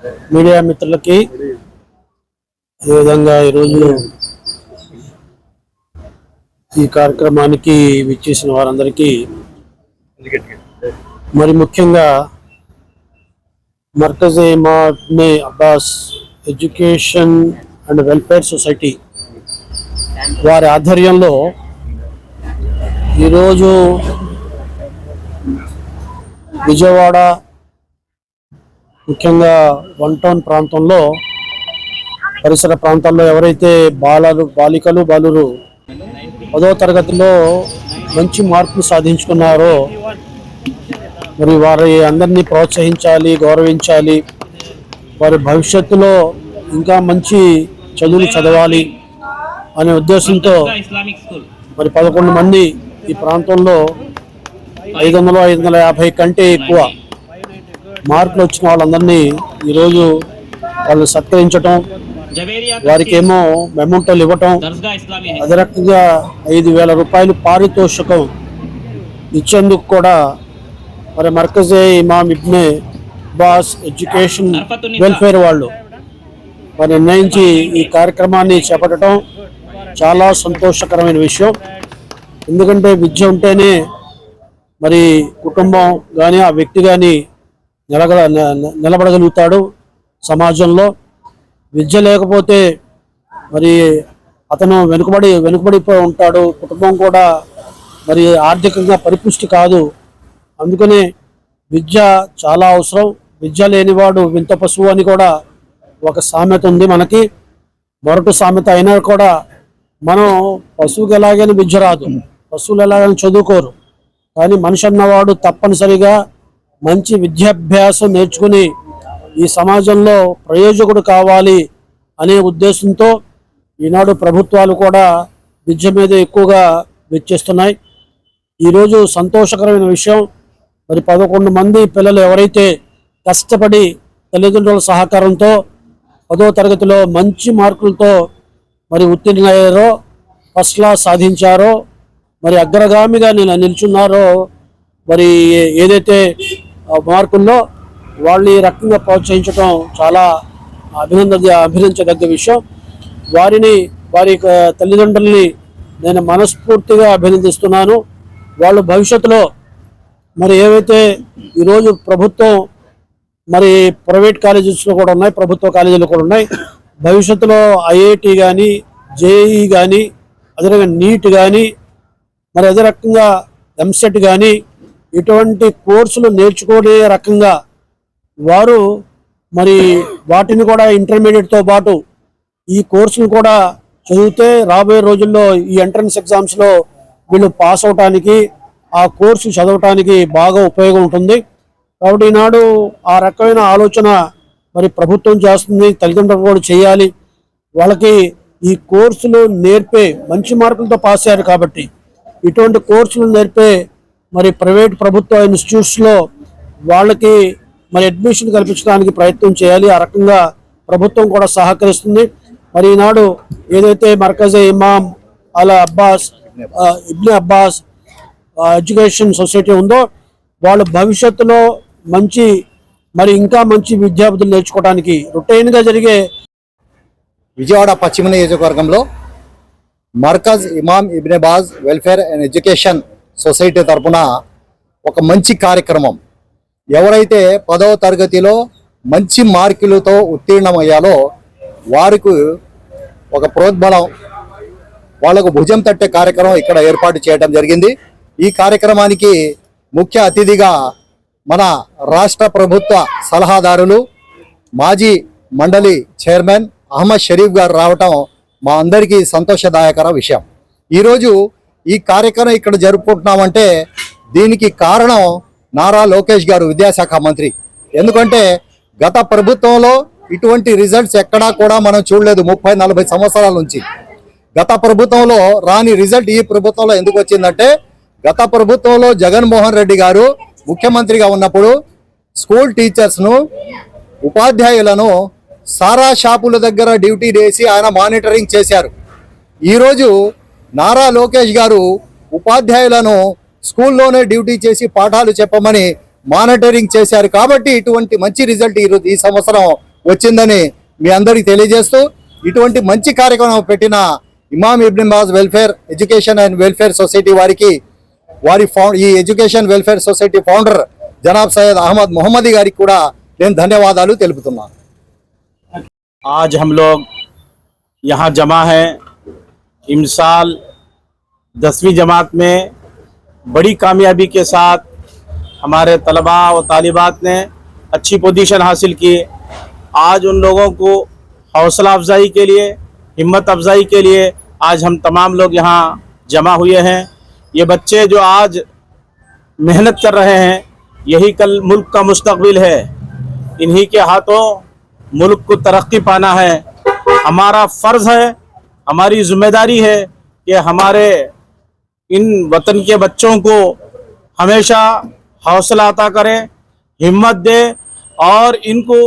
Media మిత్రులకి అదేవిధంగా ఈరోజు ఈ కార్యక్రమానికి విచ్చేసిన వారందరికీ మరి ముఖ్యంగా Markaz Imam Abbas education and welfare society వారి ఆధ్వర్యంలో ఈరోజు విజయవాడ ముఖ్యంగా వన్ టౌన్ ప్రాంతంలో పరిసర ప్రాంతాల్లో ఎవరైతే బాలికలు బాలురు 10వ తరగతిలో మంచి మార్కులు సాధించుకున్నారో మరి వారి అందరినీ ప్రోత్సహించాలి, గౌరవించాలి. వారి భవిష్యత్తులో ఇంకా మంచి చదువులు చదవాలి అనే ఉద్దేశంతో మరి 11 మంది ఈ ప్రాంతంలో 550 కంటే ఎక్కువ మార్కులు వచ్చిన వాళ్ళందరినీ ఈరోజు వాళ్ళు సత్కరించటం, వారికి ఏమో మెమోంటోలు ఇవ్వటం, అదే రకంగా 5,000 రూపాయలు పారితోషికం ఇచ్చేందుకు కూడా మరి మర్కజ్ ఇమామ్ ఇబ్నే అబ్బాస్ ఎడ్యుకేషన్ వెల్ఫేర్ వాళ్ళు మరి నిర్ణయించి ఈ కార్యక్రమాన్ని చేపట్టడం చాలా సంతోషకరమైన విషయం. ఎందుకంటే విద్య ఉంటేనే మరి కుటుంబం కానీ ఆ వ్యక్తి కానీ నిలబడగలుగుతాడు సమాజంలో. విద్య లేకపోతే మరి అతను వెనుకబడిపోయి ఉంటాడు. కుటుంబం కూడా మరి ఆర్థికంగా పరిపుష్టి కాదు. అందుకనే విద్య చాలా అవసరం. విద్య లేనివాడు వింత పశువు అని కూడా ఒక సామెత ఉంది మనకి. మొరటు సామెత అయినా కూడా మనం పశువుకి ఎలాగైనా విద్య రాదు, పశువులు ఎలాగైనా చదువుకోరు. కానీ మనిషి అన్నవాడు తప్పనిసరిగా మంచి విద్యాభ్యాసం నేర్చుకుని ఈ సమాజంలో ప్రయోజకుడు కావాలి అనే ఉద్దేశంతో ఈనాడు ప్రభుత్వాలు కూడా విద్య మీద ఎక్కువగా వెచ్చిస్తున్నాయి. ఈరోజు సంతోషకరమైన విషయం, మరి 11 మంది పిల్లలు ఎవరైతే కష్టపడి తల్లిదండ్రుల సహకారంతో 10వ తరగతిలో మంచి మార్కులతో మరి ఉత్తీర్ణయ్యారో, ఫస్ట్ క్లాస్ సాధించారో, మరి అగ్రగామిగా నిల్చున్నారో, మరి ఏదైతే మార్కుల్లో వాళ్ళు ఈ రకంగా ప్రోత్సహించడం చాలా అభినందించదగ్గ విషయం. వారి తల్లిదండ్రుల్ని నేను మనస్ఫూర్తిగా అభినందిస్తున్నాను. వాళ్ళు భవిష్యత్తులో మరి ఏవైతే ఈరోజు ప్రభుత్వం మరి ప్రైవేట్ కాలేజెస్లో కూడా ఉన్నాయి, ప్రభుత్వ కాలేజీలు కూడా ఉన్నాయి. భవిష్యత్తులో ఐఐటి కానీ, జేఈఈ కానీ, అదేవిధంగా నీట్ కానీ, మరి అదే రకంగా ఎంసెట్ కానీ ఇటువంటి కోర్సులు నేర్చుకునే రకంగా వారు మరి వాటిని కూడా ఇంటర్మీడియట్తో పాటు ఈ కోర్సును కూడా చదివితే రాబోయే రోజుల్లో ఈ ఎంట్రన్స్ ఎగ్జామ్స్లో వీళ్ళు పాస్ అవటానికి, ఆ కోర్సు చదవటానికి బాగా ఉపయోగం ఉంటుంది. కాబట్టి ఈనాడు ఆ రకమైన ఆలోచన మరి ప్రభుత్వం చేస్తుంది, తల్లిదండ్రులు కూడా చేయాలి. వాళ్ళకి ఈ కోర్సులు నేర్పే మంచి మార్కులతో పాస్ అయ్యారు కాబట్టి ఇటువంటి కోర్సులు నేర్పే మరి ప్రైవేట్ ప్రభుత్వ ఇన్స్టిట్యూట్స్లో వాళ్ళకి మరి అడ్మిషన్ కల్పించడానికి ప్రయత్నం చేయాలి. ఆ రకంగా ప్రభుత్వం కూడా సహకరిస్తుంది. మరి ఈనాడు ఏదైతే మర్కజ్ ఇమామ్ ఇబ్నే అబ్బాస్ ఎడ్యుకేషన్ సొసైటీ ఉందో వాళ్ళు భవిష్యత్తులో మరి ఇంకా మంచి విద్యార్థులు నేర్చుకోవడానికి రొటీన్గా జరిగే విజయవాడ పశ్చిమ నియోజకవర్గంలో Markaz Imam Ibne Abbas welfare and education society తరఫున ఒక మంచి కార్యక్రమం, ఎవరైతే 10వ తరగతిలో మంచి మార్కులతో ఉత్తీర్ణమయ్యాలో వారికి ఒక ప్రోద్బలం, వాళ్లకు భుజం తట్టే కార్యక్రమం ఇక్కడ ఏర్పాటు చేయడం జరిగింది. ఈ కార్యక్రమానికి ముఖ్య అతిథిగా మన రాష్ట్ర ప్రభుత్వ సలహాదారులు మాజీ మండలి చైర్మన్ అహ్మద్ షరీఫ్ గారు రావటం మా అందరికీ సంతోషదాయకర విషయం. ఈరోజు ఈ కార్యక్రమం ఇక్కడ జరుపుకుంటున్నామంటే దీనికి కారణం నారా లోకేష్ గారు, విద్యాశాఖ మంత్రి. ఎందుకంటే గత ప్రభుత్వంలో ఇటువంటి రిజల్ట్స్ ఎక్కడా కూడా మనం చూడలేదు 30-40 సంవత్సరాల నుంచి. గత ప్రభుత్వంలో రాని రిజల్ట్ ఈ ప్రభుత్వంలో ఎందుకు వచ్చిందంటే, గత ప్రభుత్వంలో జగన్మోహన్ రెడ్డి గారు ముఖ్యమంత్రిగా ఉన్నప్పుడు స్కూల్ టీచర్స్ను, ఉపాధ్యాయులను సారా షాపుల దగ్గర డ్యూటీ చేసి ఆయన మానిటరింగ్ చేశారు. ఈరోజు నారా లోకేష్ గారు ఉపాధ్యాయులను స్కూల్లోనే డ్యూటీ చేసి పాఠాలు చెప్పమని మానిటరింగ్ చేశారు. కాబట్టి ఇటువంటి మంచి రిజల్ట్ ఈ సంవత్సరం వచ్చిందని మీ అందరికీ తెలియజేస్తూ ఇటువంటి మంచి కార్యక్రమం పెట్టిన Imam Ibn Baz welfare education and welfare society వారికి ఈ ఎడ్యుకేషన్ వెల్ఫేర్ సొసైటీ ఫౌండర్ జనాబ్ సయ్యద్ అహ్మద్ మొహమ్మదీ గారికి కూడా నేను ధన్యవాదాలు తెలుపుతున్నాను. आज हम लोग यहाँ जमा हैं इमसाल 10वीं जमात में बड़ी कामयाबी के साथ हमारे तलबा और तालिबात ने अच्छी पोजीशन हासिल की। आज उन लोगों को हौसला अफजाई के लिए, हिम्मत अफजाई के लिए आज हम तमाम लोग यहाँ जमा हुए हैं। ये बच्चे जो आज मेहनत कर रहे हैं, यही कल मुल्क का मुस्तकबिल है। इन्हीं के हाथों मुल्क को तरक्की पाना है। हमारा फ़र्ज़ है, हमारी ज़िम्मेदारी है कि हमारे इन वतन के बच्चों को हमेशा हौसला अता करें, हिम्मत दे और इनको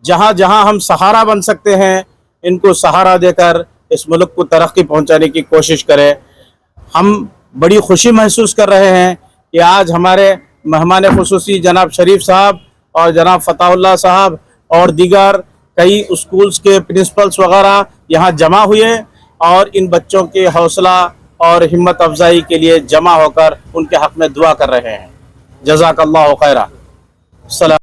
जहाँ जहाँ हम सहारा बन सकते हैं इनको सहारा देकर इस मुल्क को तरक्की पहुँचाने की कोशिश करें। हम बड़ी खुशी महसूस कर रहे हैं कि आज हमारे मेहमान खुसूसी जनाब शरीफ साहब और जनाब फताउल्लाह साहब और दीगर कई स्कूल्स के प्रिंसिपल्स वगैरह यहाँ जमा हुए और इन बच्चों के हौसला और हिम्मत अफजाई के लिए जमा होकर उनके हक़ में दुआ कर रहे हैं। जज़ाकल्लाहु खैरा। सलाम।